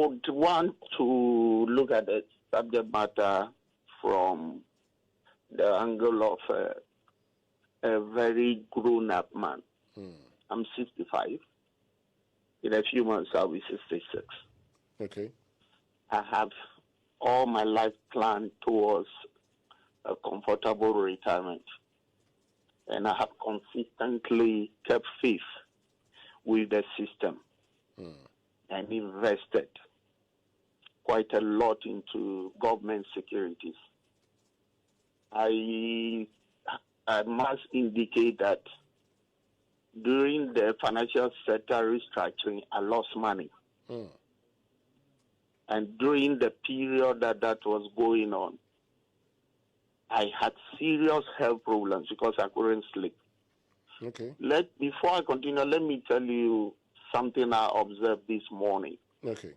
would want to look at the subject matter from the angle of a very grown-up man. I'm 65. In a few months, I'll be 66. Okay. I have all my life planned towards a comfortable retirement. And I have consistently kept faith with the system and invested quite a lot into government securities. I must indicate that during the financial sector restructuring, I lost money. And during the period that was going on, I had serious health problems because I couldn't sleep. Okay. Before I continue, let me tell you something I observed this morning. Okay.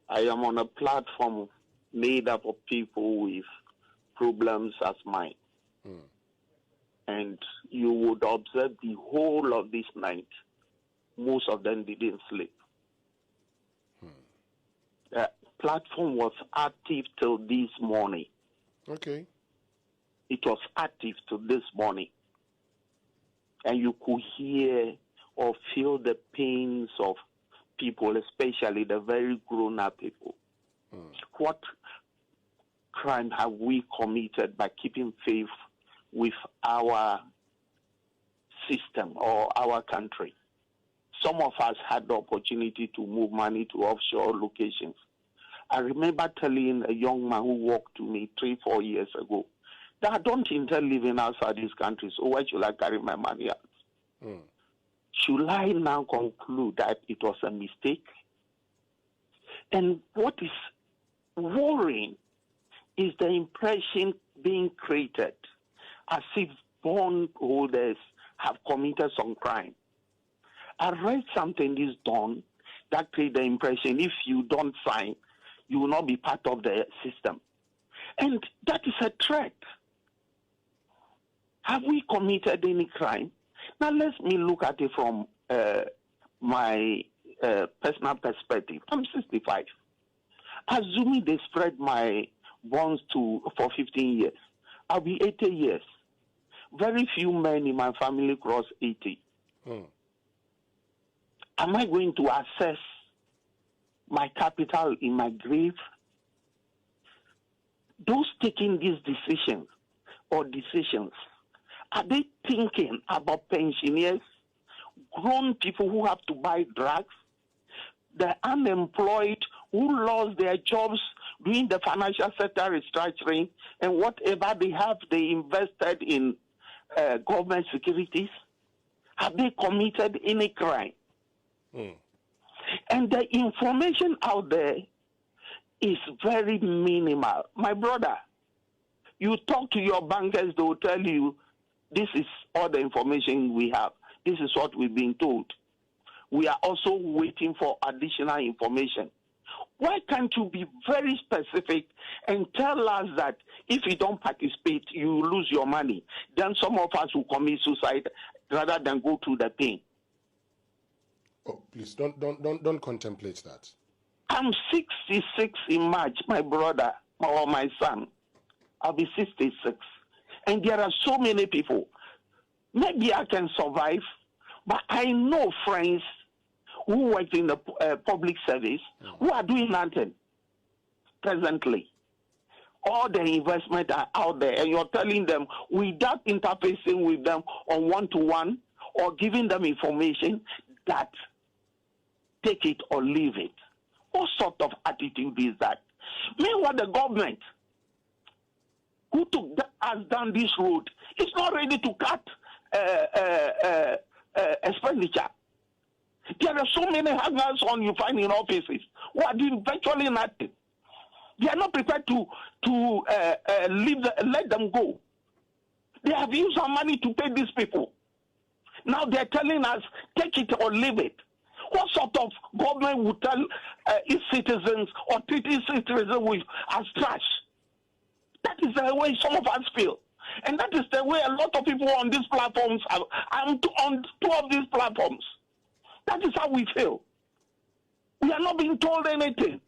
I am on a platform made up of people with problems as mine. And you would observe the whole of this night, most of them didn't sleep. The platform was active till this morning. Okay. It was active till this morning. And you could hear or feel the pains of people, especially the very grown-up people. What crime have we committed by keeping faith with our system or our country? Some of us had the opportunity to move money to offshore locations. I remember telling a young man who walked to me 3-4 years ago that I don't intend living outside this country, so why should I carry my money out? Should I now conclude that it was a mistake? And what is worrying is the impression being created as if bond holders have committed some crime. I read something this dawn that created the impression if you don't sign, you will not be part of the system. And that is a threat. Have we committed any crime? Now, let me look at it from my personal perspective. I'm 65. Assuming they spread my bonds for 15 years, I'll be 80 years. Very few men in my family cross 80. Am I going to assess my capital in my grave? Those taking these decisions, are they thinking about pensioners, grown people who have to buy drugs, the unemployed who lost their jobs during the financial sector restructuring, and whatever they have, they invested in government securities? Have they committed any crime? And the information out there is very minimal. My brother, you talk to your bankers, they will tell you, this is all the information we have. This is what we've been told. We are also waiting for additional information. Why can't you be very specific and tell us that if you don't participate, you lose your money? Then some of us will commit suicide rather than go through the pain. Oh, please don't contemplate that. I'm 66 in March, my brother or my son. I'll be 66. And there are so many people. Maybe I can survive, but I know friends who work in the public service who are doing nothing presently. All the investment are out there, and you're telling them without interfacing with them on one-to-one or giving them information that take it or leave it. What sort of attitude is that? Meanwhile, the government who took us down this road is not ready to cut expenditure. There are so many hangers on you find in offices who are doing virtually nothing. They are not prepared to let them go. They have used our money to pay these people. Now they're telling us, take it or leave it. What sort of government would tell its citizens or treat its citizens as trash? That is the way some of us feel. And that is the way a lot of people on these platforms are. I'm on two of these platforms. That is how we feel. We are not being told anything.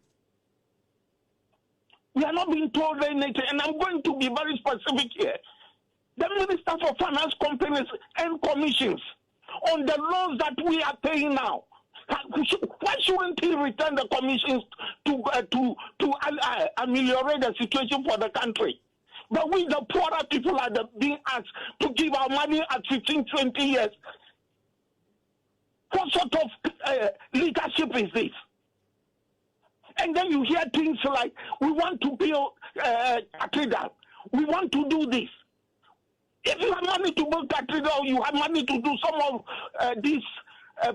We are not being told anything. And I'm going to be very specific here. The Minister for Finance, Companies and Commissions on the loans that we are paying now. Why shouldn't he return the commissions to ameliorate the situation for the country? But we, the poorer people, are being asked to give our money at 15, 20 years. What sort of leadership is this? And then you hear things like, we want to build cathedral. We want to do this. If you have money to build cathedral, you have money to do some of these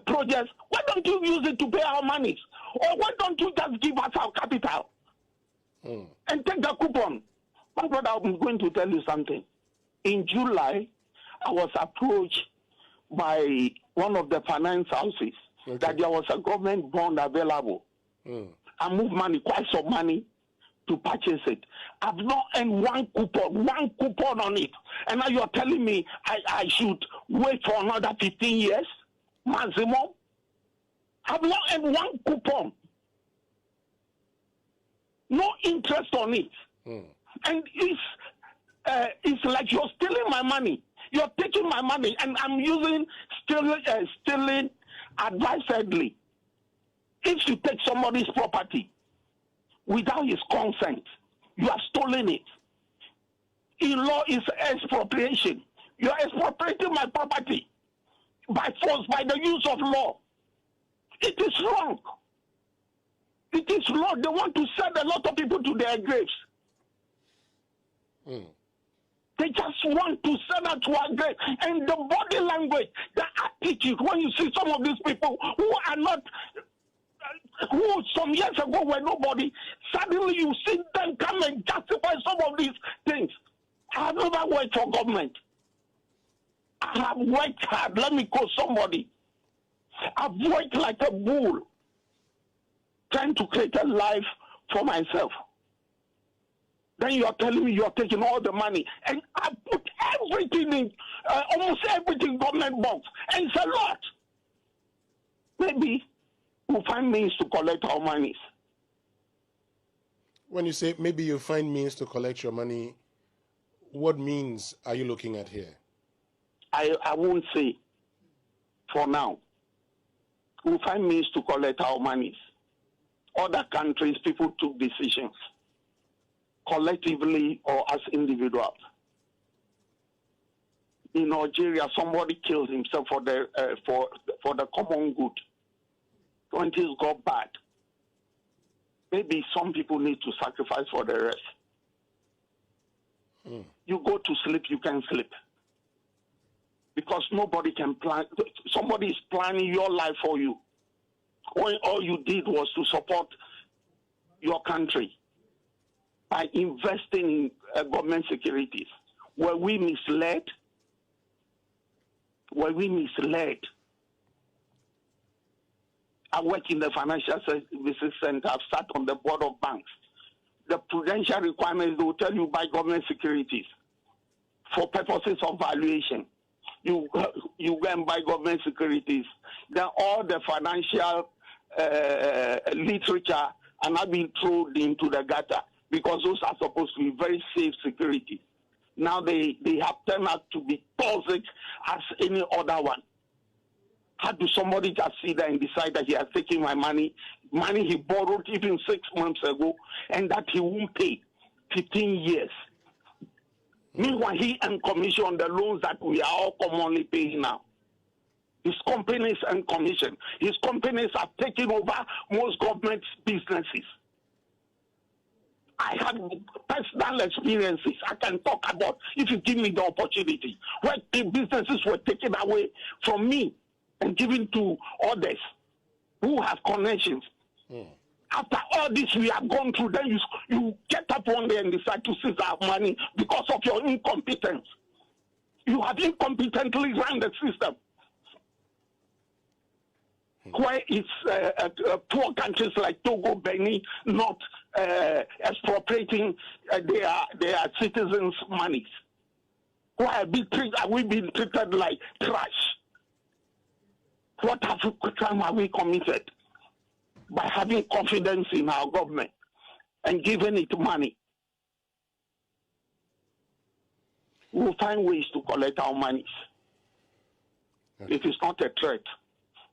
projects, why don't you use it to pay our monies? Or why don't you just give us our capital and take the coupon? My brother, I'm going to tell you something. In July, I was approached by one of the finance houses that there was a government bond available. I moved money, quite some money, to purchase it. I've not earned one coupon on it. And now you're telling me I should wait for another 15 years maximum? I've not earned one coupon. No interest on it. And it's like you're stealing my money. You're taking my money, and I'm using stealing advisedly. If you take somebody's property without his consent, you have stolen it. In law, is expropriation. You are expropriating my property by force, by the use of law. It is wrong. It is wrong. They want to send a lot of people to their graves. They just want to send us to our grave. And the body language, the attitude, when you see some of these people who are not, who some years ago were nobody, suddenly you see them come and justify some of these things. I have never worked for government. I have worked hard. Let me call somebody. I've worked like a bull, trying to create a life for myself. Then you are telling me you are taking all the money. And I put everything in, almost everything government bonds. And it's a lot. Maybe we'll find means to collect our monies. When you say maybe you find means to collect your money, what means are you looking at here? I won't say for now. We'll find means to collect our monies. Other countries, people took decisions, collectively or as individuals. In Algeria, somebody killed himself for the common good. When things got bad, maybe some people need to sacrifice for the rest. You go to sleep, you can sleep. Because nobody can plan. Somebody is planning your life for you. When all you did was to support your country by investing in government securities. Were we misled? Were we misled? I work in the Financial Services Center. I've sat on the board of banks. The prudential requirements, they will tell you buy government securities for purposes of valuation. You go and buy government securities. Then all the financial literature are not being thrown into the gutter because those are supposed to be very safe securities. Now they have turned out to be toxic as any other one. How do somebody just sit there and decide that he has taken my money he borrowed even 6 months ago, and that he won't pay 15 years? Meanwhile, he and commission on the loans that we are all commonly paying now. His companies and commission. His companies are taking over most government businesses. I have personal experiences I can talk about if you give me the opportunity. Where the businesses were taken away from me and given to others who have connections. After all this we have gone through, then you get up one day and decide to seize our money because of your incompetence. You have incompetently run the system. Where it's poor countries like Togo, Benin, not expropriating their citizens' monies. Why are we being treated like trash? What crime have we committed? by having confidence in our government and giving it money. We'll find ways to collect our monies. Okay. It is not a threat.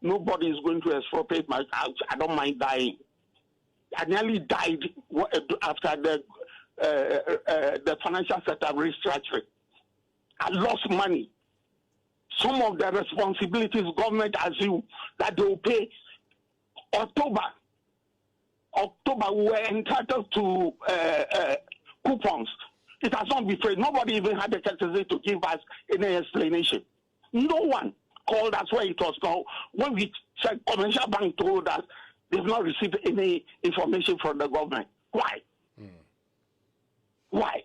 Nobody is going to expropriate my house. I don't mind dying. I nearly died after the financial sector restructuring. I lost money. Some of the responsibilities government assume that they will pay October, we were entitled to coupons. It has not been paid. Nobody even had the courtesy to give us any explanation. No one called us where it was called. When we checked, Commercial Bank told us they've not received any information from the government. Why? Why?